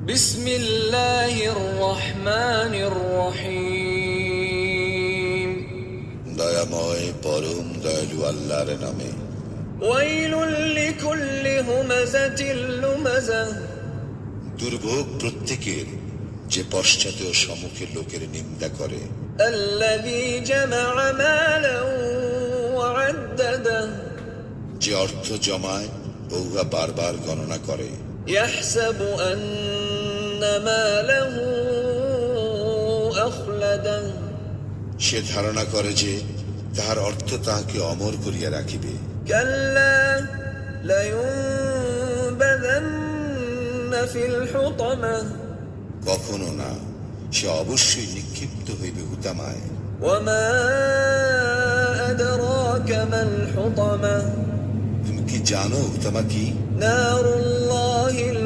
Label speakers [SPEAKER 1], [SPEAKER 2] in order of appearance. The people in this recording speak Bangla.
[SPEAKER 1] বিসমিল্লাহির রহমানির রহিম।
[SPEAKER 2] দয়াময় পরম দয়ালু আল্লাহর নামে।
[SPEAKER 1] ওয়াইলুল লিকুল্লি হুমাযাতিল লুমাযাহ।
[SPEAKER 2] দুর্ভোগ প্রত্যেকের যে পশ্চাতে ও সম্মুখে লোকের নিন্দা করে।
[SPEAKER 1] আল্লাযী জামা'a মালান ওয়া আদ্দাদাহ।
[SPEAKER 2] যে অর্থ জমায় ও উহা বারবার গণনা করে।
[SPEAKER 1] ইয়াহসাবু আন্না মালাহু আখলাদাহ।
[SPEAKER 2] সে ধারণা করে যে তাহার অর্থ তাহাকে অমর করিয়া রাখিবে।
[SPEAKER 1] কাল্লা লায়ুনবাযান্না ফিল হুতামাহ।
[SPEAKER 2] কখনো না, সে অবশ্যই নিক্ষিপ্ত হইবে হুতামায়।
[SPEAKER 1] ওয়া মা আদরাকা মাল হুতামাহ।
[SPEAKER 2] তুমি কি জানো হুতামা কি?
[SPEAKER 1] নারুল্লাহিল